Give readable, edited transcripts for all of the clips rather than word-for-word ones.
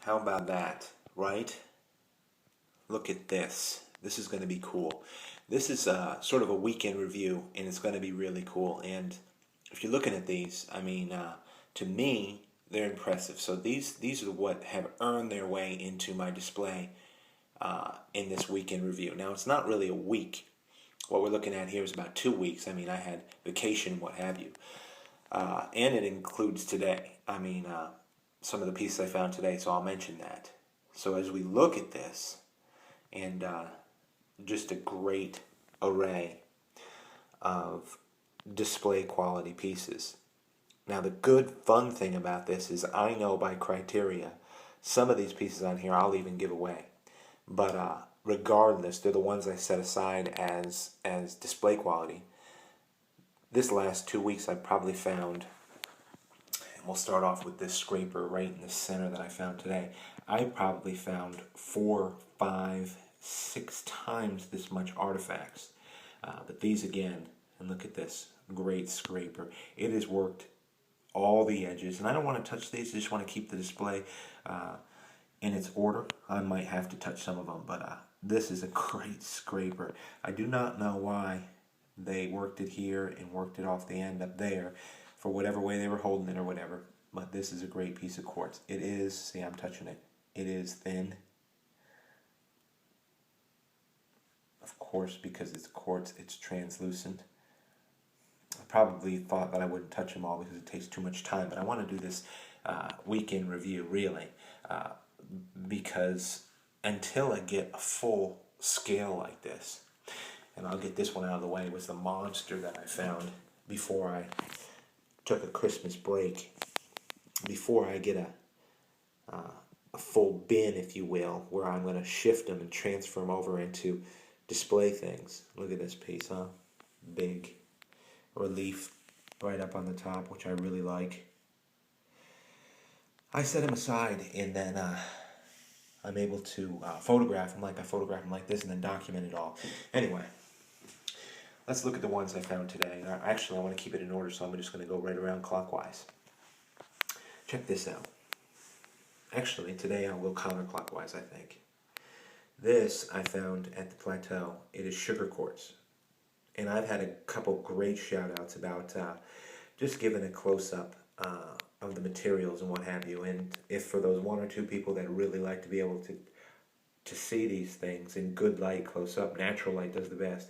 How about that, right? Look at this. This is going to be cool. This is sort of a weekend review, and it's going to be really cool. And if you're looking at these, to me, they're impressive. So these are what have earned their way into my display in this weekend review. Now, it's not really a week. What we're looking at here is about 2 weeks. I had vacation, what have you. And it includes today. Some of the pieces I found today, so I'll mention that. So as we look at this, and just a great array of display quality pieces. Now the good fun thing about this is I know by criteria some of these pieces on here I'll even give away. But regardless, they're the ones I set aside as display quality. This last 2 weeks I've probably found, and we'll start off with this scraper right in the center that I found today. I probably found 4, 5, 6 times this much artifacts. But these again, and look at this, great scraper. It has worked all the edges, and I don't want to touch these, I just want to keep the display in its order. I might have to touch some of them, but this is a great scraper. I do not know why they worked it here and worked it off the end up there for whatever way they were holding it or whatever, but this is a great piece of quartz. It is, see, I'm touching it, it is thin. Of course, because it's quartz, it's translucent. I probably thought that I wouldn't touch them all because it takes too much time, but I want to do this weekend review, really, because until I get a full scale like this, and I'll get this one out of the way, was the monster that I found before I took a Christmas break, before I get a full bin, if you will, where I'm going to shift them and transfer them over into display things. Look at this piece, huh? Big relief right up on the top, which I really like. I set them aside, and then I'm able to photograph them like I photograph them like this, and then document it all. Anyway, let's look at the ones I found today. Actually, I want to keep it in order, so I'm just going to go right around clockwise. Check this out. Actually, today I will counterclockwise, I think. This I found at the plateau. It is sugar quartz. And I've had a couple great shout outs about just giving a close up of the materials and what have you. And if for those 1 or 2 people that really like to be able to see these things in good light close up, natural light does the best.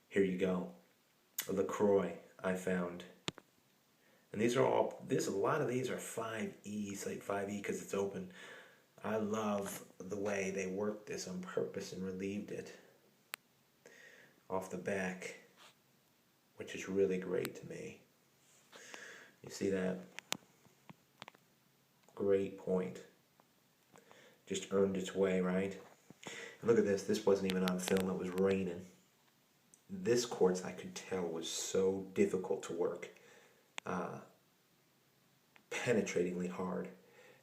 Here you go. LaCroix I found. And these are all, a lot of these are 5Es, like 5E because it's open. I love the way they worked this on purpose and relieved it off the back, which is really great to me. You see that? Great point. Just earned its way, right? And look at this. This wasn't even on film. It was raining. This quartz, I could tell, was so difficult to work. Penetratingly hard.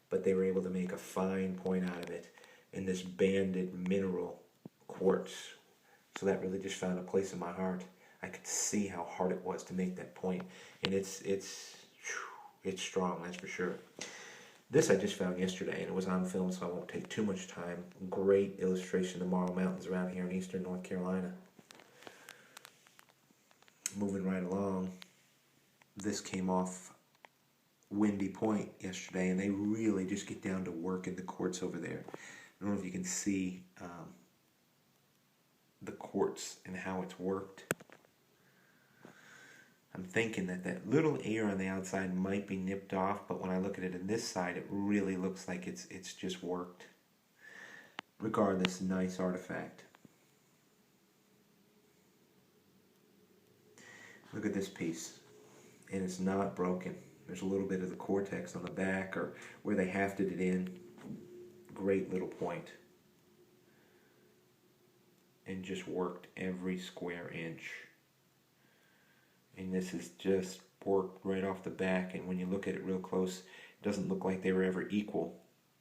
But they were able to make a fine point out of it in this banded mineral quartz. So that really just found a place in my heart. I could see how hard it was to make that point. And it's strong, that's for sure. This I just found yesterday, and it was on film, so I won't take too much time. Great illustration of the Marl Mountains around here in eastern North Carolina. Moving right along, this came off Windy Point yesterday, and they really just get down to work in the quartz over there. I don't know if you can see the quartz and how it's worked. I'm thinking that that little ear on the outside might be nipped off, but when I look at it on this side, it really looks like it's just worked. Regardless, nice artifact. Look at this piece, and it's not broken. There's a little bit of the cortex on the back or where they hafted it in. Great little point. And just worked every square inch. And this is just worked right off the back, and when you look at it real close, it doesn't look like they were ever equal.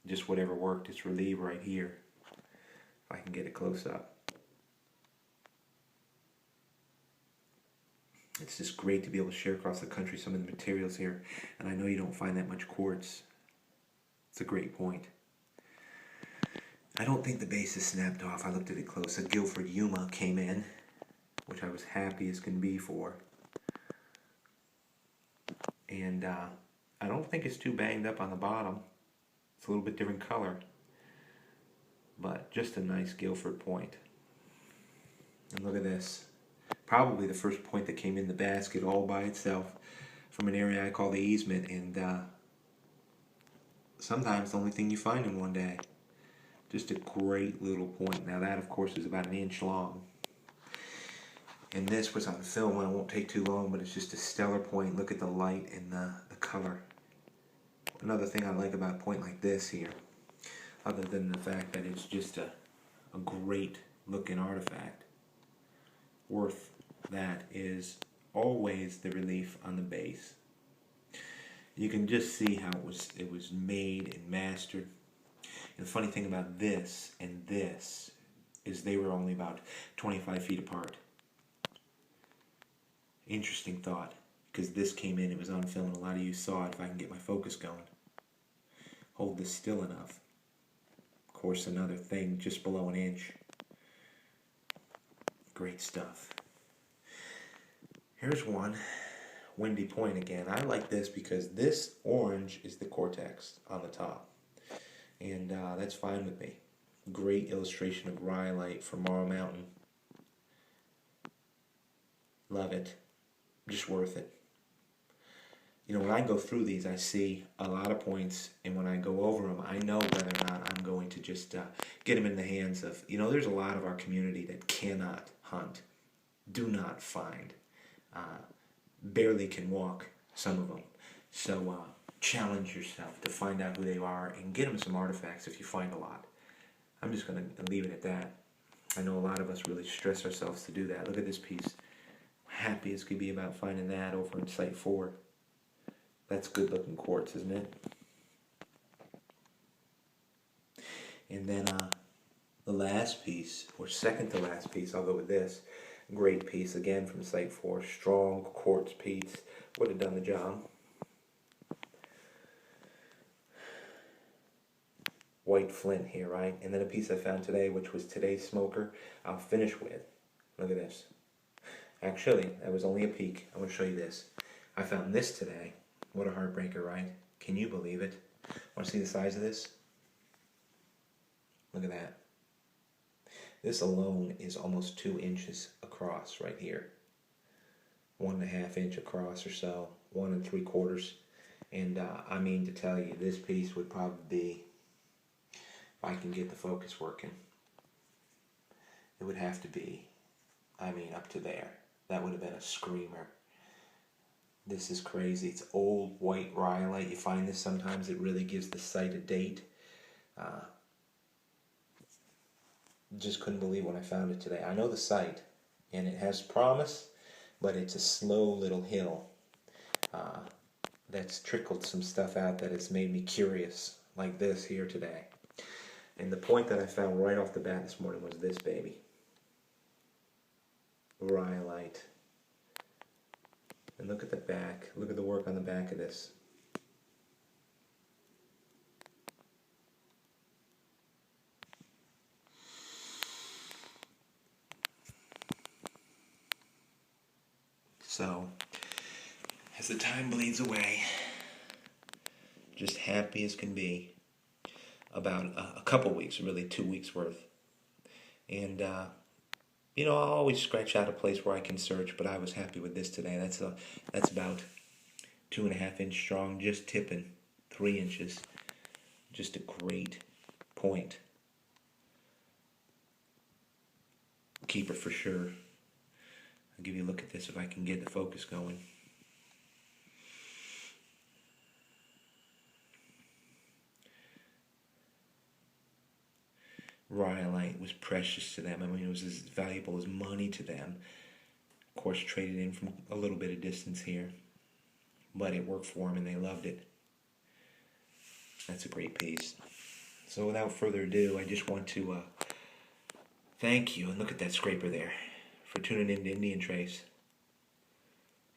Just whatever worked. It's relieved right here. If I can get it close up. It's just great to be able to share across the country some of the materials here, and I know you don't find that much quartz. It's a great point. I don't think the base is snapped off. I looked at it close. A Guilford Yuma came in, which I was happy as can be for. And I don't think it's too banged up on the bottom. It's a little bit different color, but just a nice Guilford point. And look at this. Probably the first point that came in the basket all by itself from an area I call the easement, and sometimes the only thing you find in one day. Just a great little point. Now that, of course, is about 1 inch long. And this was on film, and it won't take too long, but it's just a stellar point. Look at the light and the color. Another thing I like about a point like this here, other than the fact that it's just a great looking artifact, worth that is always the relief on the base. You can just see how it was made and mastered. And the funny thing about this and this is they were only about 25 feet apart. Interesting thought, because this came in, it was on film, and a lot of you saw it. If I can get my focus going. Hold this still enough. Of course, another thing just below 1 inch. Great stuff. Here's one. Windy Point again. I like this because this orange is the cortex on the top. And that's fine with me. Great illustration of rhyolite from Morrow Mountain. Love it. Just worth it. You know, when I go through these, I see a lot of points, and when I go over them, I know whether or not I'm going to just get them in the hands of, you know, there's a lot of our community that cannot hunt, do not find, barely can walk, some of them. So challenge yourself to find out who they are and get them some artifacts if you find a lot. I'm just going to leave it at that. I know a lot of us really stress ourselves to do that. Look at this piece. Happy as could be about finding that over in Site 4. That's good looking quartz, isn't it? And then the last piece, or second to last piece, I'll go with this. Great piece, again from Site 4. Strong quartz piece. Would have done the job. White flint here, right? And then a piece I found today, which was today's smoker, I'll finish with. Look at this. Actually, that was only a peek. I'm going to show you this. I found this today. What a heartbreaker, right? Can you believe it? Want to see the size of this? Look at that. This alone is almost 2 inches across right here. 1.5 inch across or so. 1 3/4. And I mean to tell you, this piece would probably be, if I can get the focus working, it would have to be, I mean, up to there. That would have been a screamer. This is crazy. It's old white rhyolite. You find this sometimes. It really gives the site a date. Just couldn't believe when I found it today. I know the site, and it has promise, but it's a slow little hill that's trickled some stuff out that has made me curious, like this here today. And the point that I found right off the bat this morning was this baby. Rhyolite. And look at the back. Look at the work on the back of this. So, as the time bleeds away, just happy as can be about a couple weeks, really 2 weeks worth. And you know, I'll always scratch out a place where I can search, but I was happy with this today. That's about 2.5 inch strong, just tipping 3 inches. Just a great point. Keeper for sure. I'll give you a look at this if I can get the focus going. Rhyolite was precious to them. I mean, it was as valuable as money to them. Of course, traded in from a little bit of distance here. But it worked for them and they loved it. That's a great piece. So without further ado, I just want to thank you. And look at that scraper there for tuning in to Indian Trace.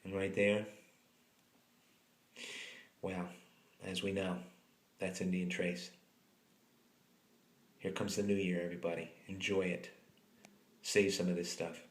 And right there, well, as we know, that's Indian Trace. Here comes the new year, everybody. Enjoy it. Save some of this stuff.